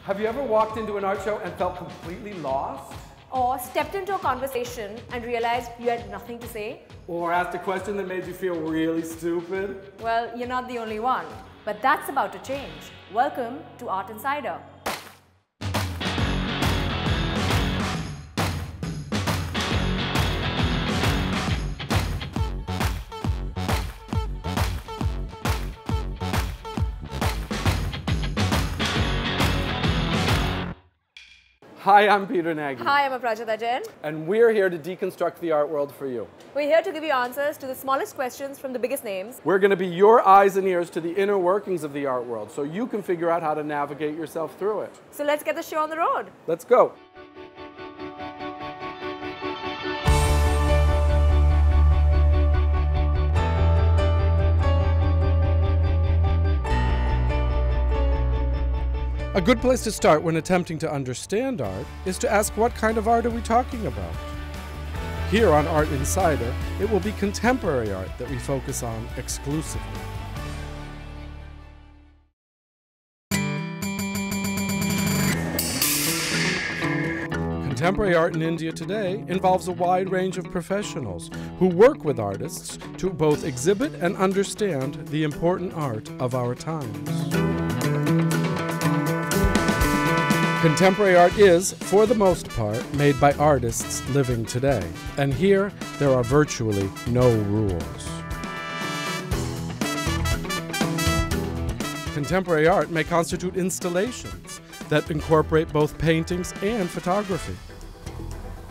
Have you ever walked into an art show and felt completely lost? Or stepped into a conversation and realized you had nothing to say? Or asked a question that made you feel really stupid? Well, you're not the only one, but that's about to change. Welcome to Art Insider. Hi, I'm Peter Nagy. Hi, I'm Aprajita Jain. And we're here to deconstruct the art world for you. We're here to give you answers to the smallest questions from the biggest names. We're going to be your eyes and ears to the inner workings of the art world so you can figure out how to navigate yourself through it. So let's get the show on the road. Let's go. A good place to start when attempting to understand art is to ask, what kind of art are we talking about? Here on Art Insider, it will be contemporary art that we focus on exclusively. Contemporary art in India today involves a wide range of professionals who work with artists to both exhibit and understand the important art of our times. Contemporary art is, for the most part, made by artists living today. And here, there are virtually no rules. Contemporary art may constitute installations that incorporate both paintings and photography.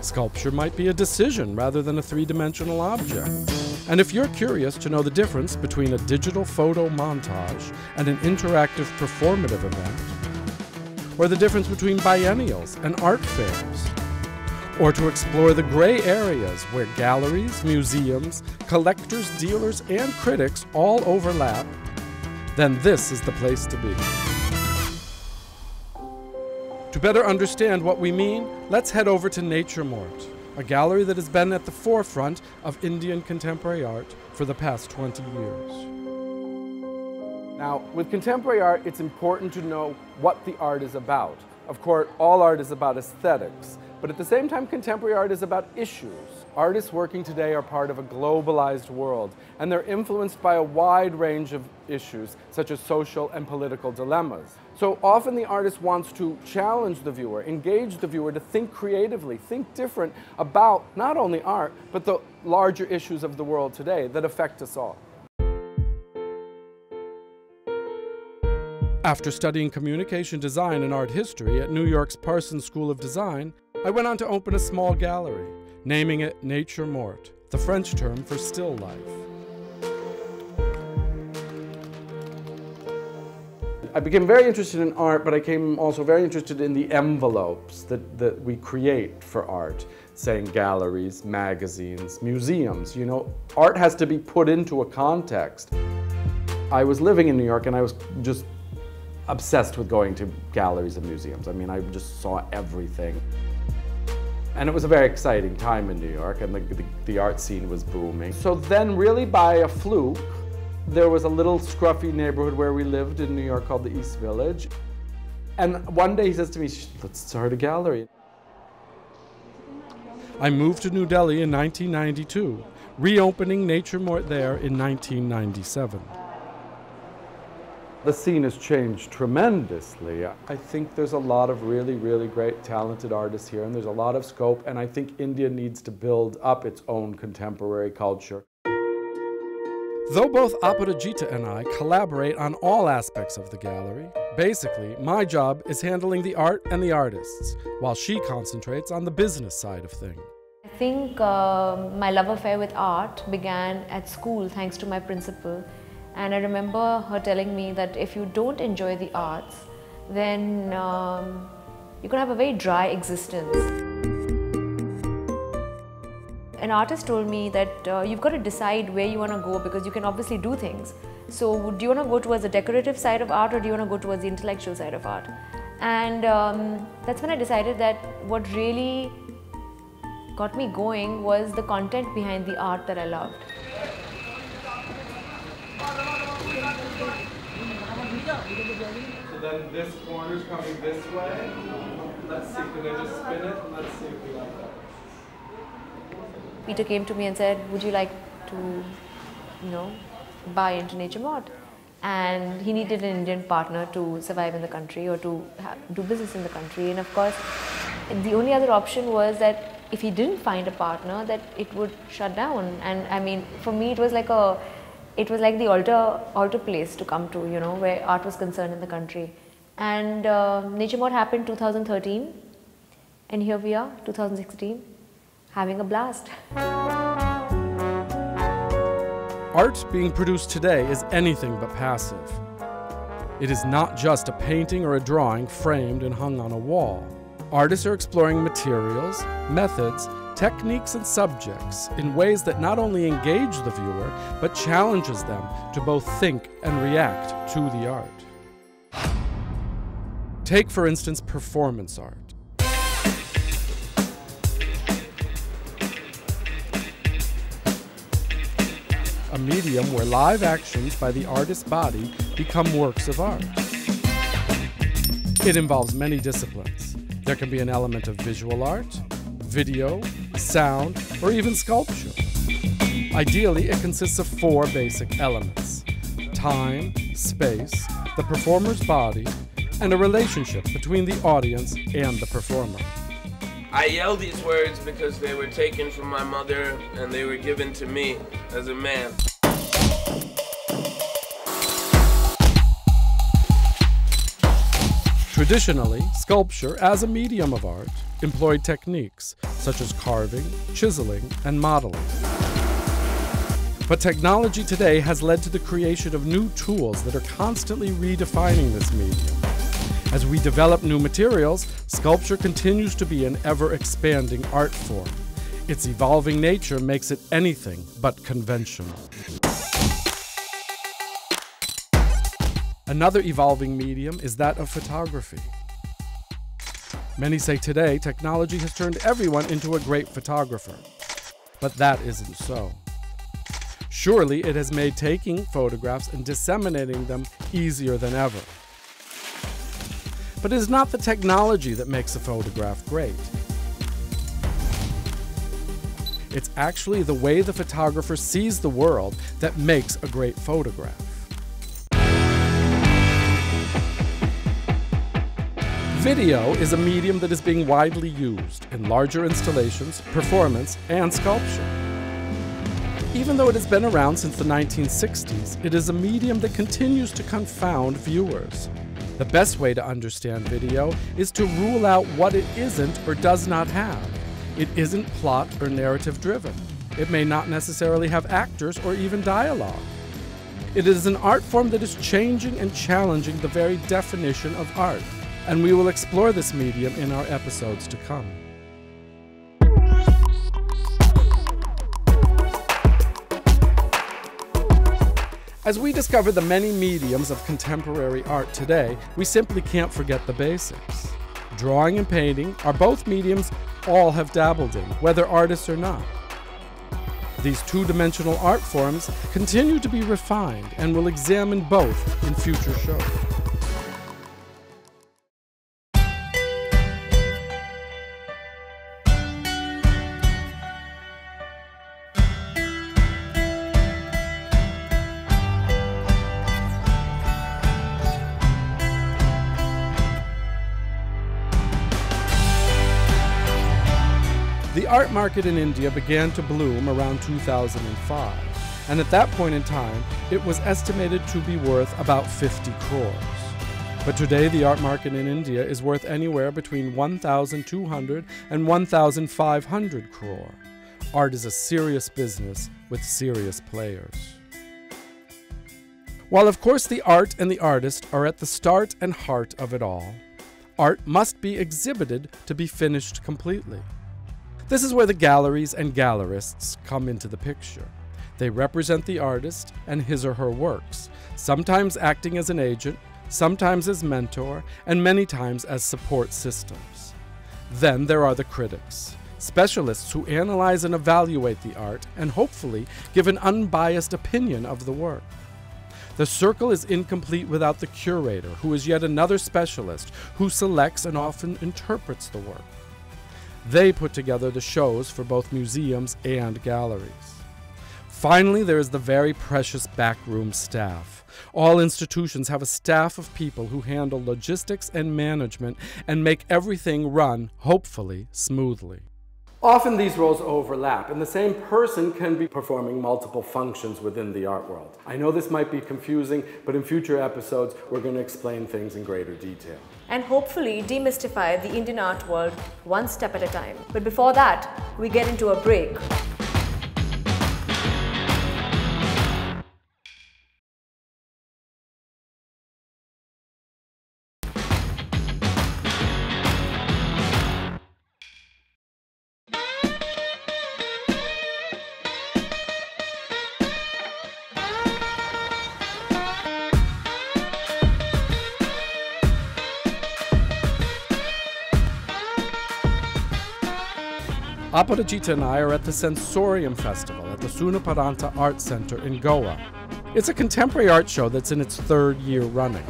Sculpture might be a decision rather than a three-dimensional object. And if you're curious to know the difference between a digital photo montage and an interactive performative event, or the difference between biennials and art fairs, or to explore the gray areas where galleries, museums, collectors, dealers, and critics all overlap, then this is the place to be. To better understand what we mean, let's head over to Morte, a gallery that has been at the forefront of Indian contemporary art for the past 20 years. Now, with contemporary art, it's important to know what the art is about. Of course, all art is about aesthetics, but at the same time, contemporary art is about issues. Artists working today are part of a globalized world, and they're influenced by a wide range of issues, such as social and political dilemmas. So often the artist wants to challenge the viewer, engage the viewer to think creatively, think different about not only art, but the larger issues of the world today that affect us all. After studying communication design and art history at New York's Parsons School of Design, I went on to open a small gallery, naming it Nature Morte, the French term for still life. I became very interested in art, but I became also very interested in the envelopes that we create for art, saying galleries, magazines, museums. You know, art has to be put into a context. I was living in New York and I was just obsessed with going to galleries and museums. I mean, I just saw everything. And it was a very exciting time in New York, and the art scene was booming. So then, really by a fluke, there was a little scruffy neighborhood where we lived in New York called the East Village. And one day he says to me, let's start a gallery. I moved to New Delhi in 1992, reopening Nature Morte there in 1997. The scene has changed tremendously. I think there's a lot of really, really great, talented artists here, and there's a lot of scope, and I think India needs to build up its own contemporary culture. Though both Aparajita and I collaborate on all aspects of the gallery, basically, my job is handling the art and the artists, while she concentrates on the business side of things. I think my love affair with art began at school thanks to my principal. And I remember her telling me that if you don't enjoy the arts, then you're going to have a very dry existence. An artist told me that you've got to decide where you want to go, because you can obviously do things. So do you want to go towards the decorative side of art, or do you want to go towards the intellectual side of art? And that's when I decided that what really got me going was the content behind the art that I loved. So then this corner's coming this way. Let's see, can I just spin it? And let's see if we like that. Peter came to me and said, would you like to, buy into Nature Morte? And he needed an Indian partner to survive in the country or to do business in the country. And of course, the only other option was that if he didn't find a partner, that it would shut down. And I mean, for me, it was like the altar place to come to, where art was concerned in the country. And Nature Morte happened 2013, and here we are, 2016, having a blast. Art being produced today is anything but passive. It is not just a painting or a drawing framed and hung on a wall. Artists are exploring materials, methods, techniques, and subjects in ways that not only engage the viewer, but challenges them to both think and react to the art. Take, for instance, performance art. A medium where live actions by the artist's body become works of art. It involves many disciplines. There can be an element of visual art, video, sound, or even sculpture. Ideally, it consists of 4 basic elements: time, space, the performer's body, and a relationship between the audience and the performer. I yell these words because they were taken from my mother and they were given to me as a man. Traditionally, sculpture, as a medium of art, employed techniques such as carving, chiseling, and modeling. But technology today has led to the creation of new tools that are constantly redefining this medium. As we develop new materials, sculpture continues to be an ever-expanding art form. Its evolving nature makes it anything but conventional. Another evolving medium is that of photography. Many say today technology has turned everyone into a great photographer, but that isn't so. Surely it has made taking photographs and disseminating them easier than ever. But it is not the technology that makes a photograph great. It's actually the way the photographer sees the world that makes a great photograph. Video is a medium that is being widely used in larger installations, performance, and sculpture. Even though it has been around since the 1960s, it is a medium that continues to confound viewers. The best way to understand video is to rule out what it isn't or does not have. It isn't plot or narrative driven. It may not necessarily have actors or even dialogue. It is an art form that is changing and challenging the very definition of art, and we will explore this medium in our episodes to come. As we discover the many mediums of contemporary art today, we simply can't forget the basics. Drawing and painting are both mediums all have dabbled in, whether artists or not. These two-dimensional art forms continue to be refined, and we'll examine both in future shows. The art market in India began to bloom around 2005, and at that point in time, it was estimated to be worth about 50 crores. But today, the art market in India is worth anywhere between 1,200 and 1,500 crore. Art is a serious business with serious players. While of course the art and the artist are at the start and heart of it all, art must be exhibited to be finished completely. This is where the galleries and gallerists come into the picture. They represent the artist and his or her works, sometimes acting as an agent, sometimes as mentor, and many times as support systems. Then there are the critics, specialists who analyze and evaluate the art and hopefully give an unbiased opinion of the work. The circle is incomplete without the curator, who is yet another specialist who selects and often interprets the work. They put together the shows for both museums and galleries. Finally, there is the very precious backroom staff. All institutions have a staff of people who handle logistics and management and make everything run, hopefully, smoothly. Often these roles overlap, and the same person can be performing multiple functions within the art world. I know this might be confusing, but in future episodes, we're going to explain things in greater detail. And hopefully demystify the Indian art world one step at a time. But before that, we get into a break. Aparajita and I are at the Sensorium Festival at the Sunaparanta Art Center in Goa. It's a contemporary art show that's in its third year running.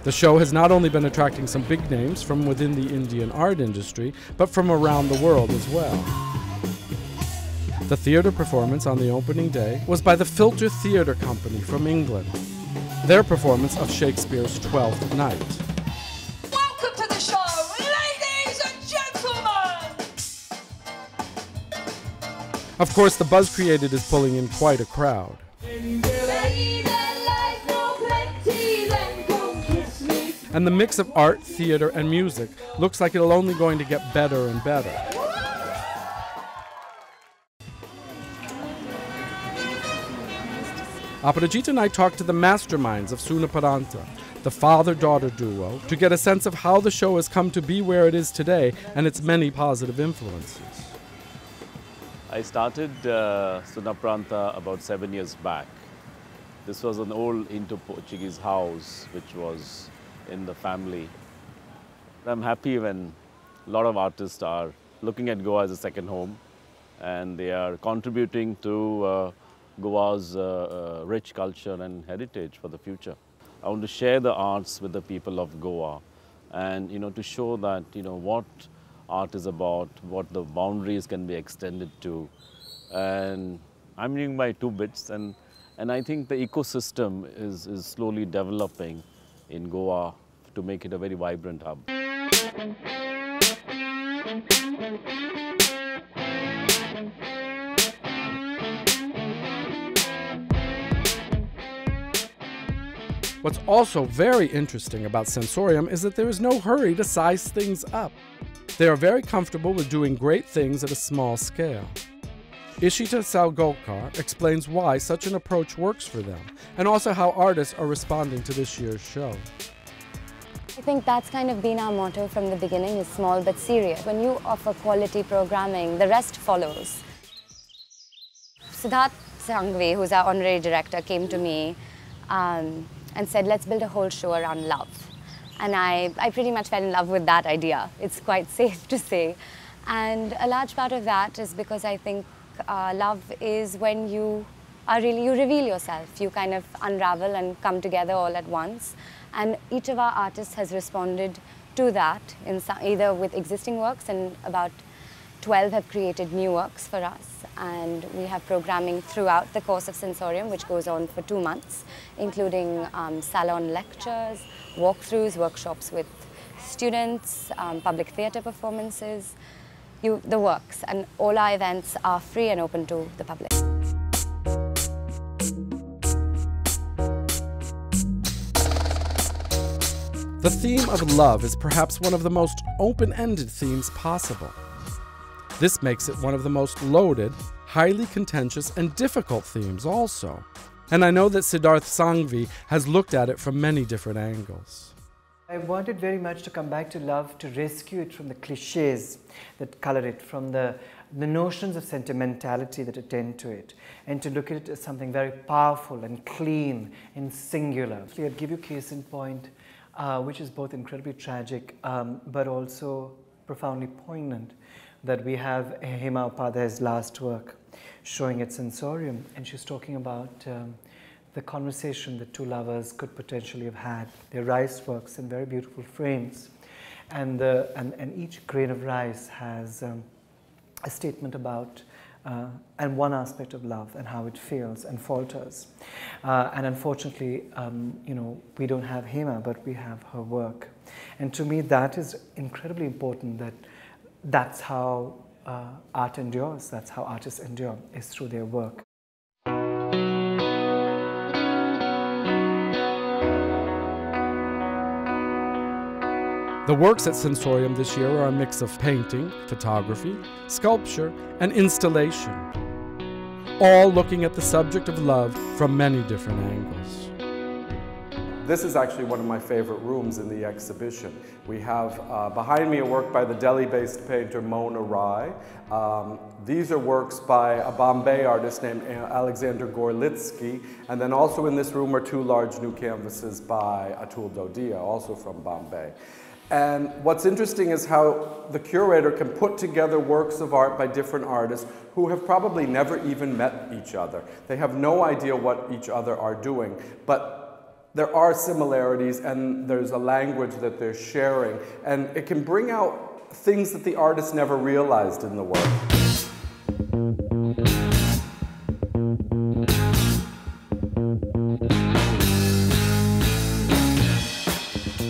The show has not only been attracting some big names from within the Indian art industry, but from around the world as well. The theatre performance on the opening day was by the Filter Theatre Company from England. Their performance of Shakespeare's Twelfth Night. Welcome to the show, ladies and gentlemen! Of course, the buzz created is pulling in quite a crowd. And the mix of art, theater, and music looks like it'll only going to get better and better. Aparajita and I talked to the masterminds of Sunaparanta, the father-daughter duo, to get a sense of how the show has come to be where it is today and its many positive influences. I started Sunaparanta about 7 years back. This was an old Indo-Portuguese house which was in the family. I'm happy when a lot of artists are looking at Goa as a second home and they are contributing to Goa's rich culture and heritage for the future. I want to share the arts with the people of Goa and to show that what art is about, what the boundaries can be extended to. And I'm doing my 2 bits and I think the ecosystem is slowly developing in Goa to make it a very vibrant hub. What's also very interesting about Sensorium is that there is no hurry to size things up. They are very comfortable with doing great things at a small scale. Ishita Salgolkar explains why such an approach works for them, and also how artists are responding to this year's show. I think that's kind of been our motto from the beginning, is small but serious. When you offer quality programming, the rest follows. Siddharth Sangvi, who's our honorary director, came to me and said, let's build a whole show around love. And I pretty much fell in love with that idea. It's quite safe to say. And a large part of that is because I think love is when you reveal yourself. You kind of unravel and come together all at once. And each of our artists has responded to that, either with existing works, and about 12 have created new works for us. And we have programming throughout the course of Sensorium, which goes on for 2 months, including salon lectures, walkthroughs, workshops with students, public theatre performances, the works. And all our events are free and open to the public. The theme of love is perhaps one of the most open-ended themes possible. This makes it one of the most loaded, highly contentious, and difficult themes also. And I know that Siddharth Sangvi has looked at it from many different angles. I wanted very much to come back to love, to rescue it from the cliches that color it, from the notions of sentimentality that attend to it, and to look at it as something very powerful and clean and singular. I'd give you case in point, which is both incredibly tragic but also profoundly poignant, that we have Hema Upadhyay's last work showing at Sensorium, and she's talking about the conversation that two lovers could potentially have had. They're rice works in very beautiful frames, and each grain of rice has a statement about and one aspect of love and how it fails and falters. And unfortunately, you know, we don't have Hema, but we have her work. And to me, that is incredibly important, that that's how art endures, that's how artists endure, is through their work. The works at Sensorium this year are a mix of painting, photography, sculpture, and installation, all looking at the subject of love from many different angles. This is actually one of my favorite rooms in the exhibition. We have behind me a work by the Delhi-based painter Mona Rai. These are works by a Bombay artist named Alexander Gorlitsky, and then also in this room are two large new canvases by Atul Dodia, also from Bombay. And what's interesting is how the curator can put together works of art by different artists who have probably never even met each other. They have no idea what each other are doing, but there are similarities and there's a language that they're sharing, and it can bring out things that the artist never realized in the work.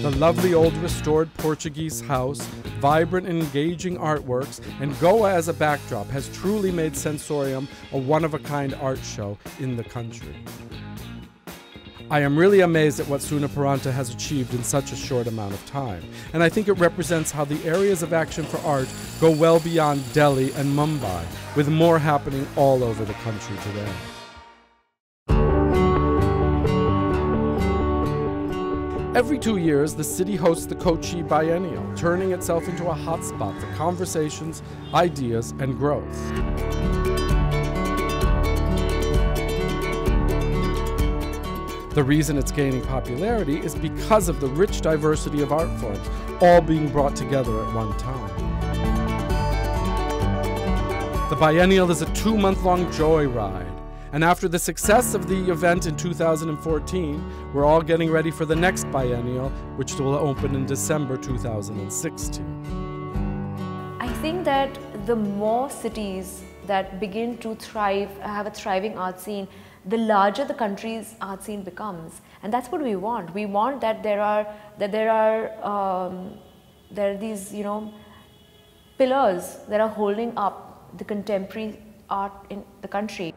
The lovely old restored Portuguese house, vibrant and engaging artworks, and Goa as a backdrop has truly made Sensorium a one-of-a-kind art show in the country. I am really amazed at what Sunaparanta has achieved in such a short amount of time, and I think it represents how the areas of action for art go well beyond Delhi and Mumbai, with more happening all over the country today. Every 2 years, the city hosts the Kochi Biennial, turning itself into a hotspot for conversations, ideas, and growth. The reason it's gaining popularity is because of the rich diversity of art forms, all being brought together at one time. The Biennial is a 2-month-long joyride. And after the success of the event in 2014, we're all getting ready for the next biennial, which will open in December 2016. I think that the more cities that begin to thrive, have a thriving art scene, the larger the country's art scene becomes. And that's what we want. We want that there are these, you know, pillars that are holding up the contemporary art in the country.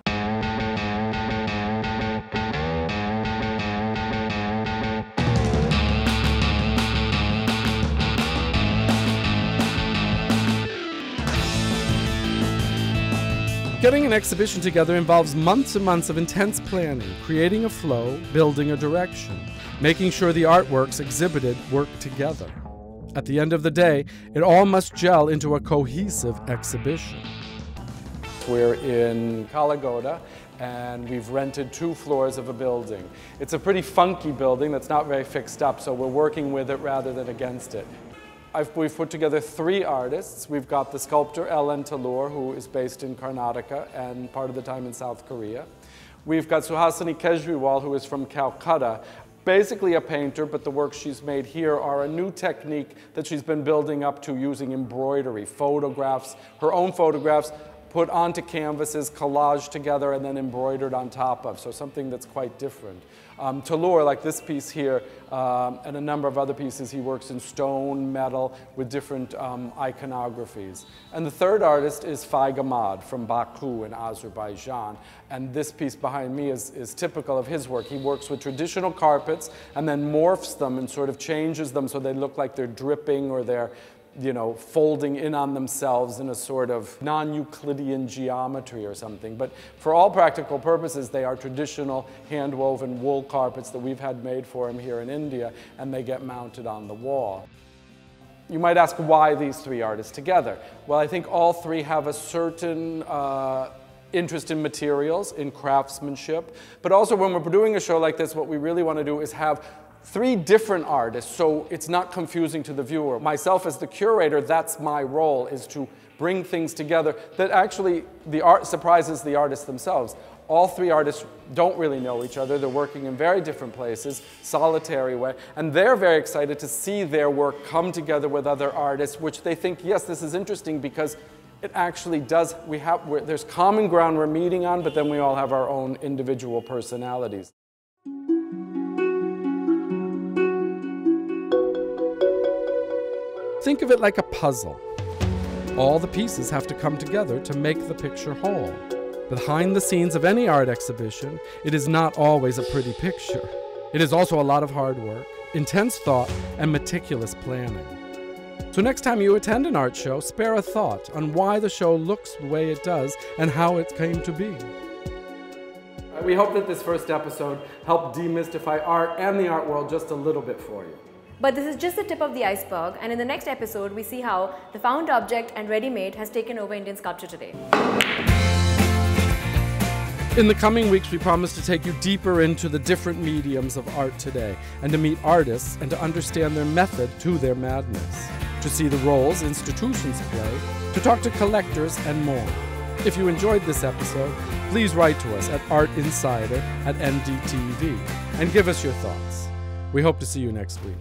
Getting an exhibition together involves months and months of intense planning, creating a flow, building a direction, making sure the artworks exhibited work together. At the end of the day, it all must gel into a cohesive exhibition. We're in Kalagoda, and we've rented 2 floors of a building. It's a pretty funky building that's not very fixed up, so we're working with it rather than against it. We've put together 3 artists. We've got the sculptor Ellen Talur, who is based in Karnataka and part of the time in South Korea. We've got Suhasini Kejriwal, who is from Calcutta, basically a painter, but the works she's made here are a new technique that she's been building up to using embroidery, photographs, her own photographs, put onto canvases, collaged together, and then embroidered on top of, so something that's quite different. Talur, like this piece here, and a number of other pieces, he works in stone, metal, with different iconographies. And the third artist is Faigamad from Baku in Azerbaijan, and this piece behind me is typical of his work. He works with traditional carpets and then morphs them and sort of changes them so they look like they're dripping or they're, you know, folding in on themselves in a sort of non-Euclidean geometry or something. But for all practical purposes, they are traditional hand-woven wool carpets that we've had made for him here in India, and they get mounted on the wall. You might ask why these 3 artists together. Well, I think all 3 have a certain interest in materials, in craftsmanship, but also when we're doing a show like this, what we really want to do is have 3 different artists, so it's not confusing to the viewer. Myself as the curator, that's my role, is to bring things together that actually the art surprises the artists themselves. All 3 artists don't really know each other. They're working in very different places, solitary way, and they're very excited to see their work come together with other artists, which they think, yes, this is interesting because it actually does, there's common ground we're meeting on, but then we all have our own individual personalities. Think of it like a puzzle. All the pieces have to come together to make the picture whole. Behind the scenes of any art exhibition, it is not always a pretty picture. It is also a lot of hard work, intense thought, and meticulous planning. So next time you attend an art show, spare a thought on why the show looks the way it does and how it came to be. We hope that this first episode helped demystify art and the art world just a little bit for you. But this is just the tip of the iceberg, and in the next episode we see how the found object and ready-made has taken over Indian sculpture today. In the coming weeks, we promise to take you deeper into the different mediums of art today, and to meet artists and to understand their method to their madness, to see the roles institutions play, to talk to collectors, and more. If you enjoyed this episode, please write to us at artinsider@ndtv and give us your thoughts. We hope to see you next week.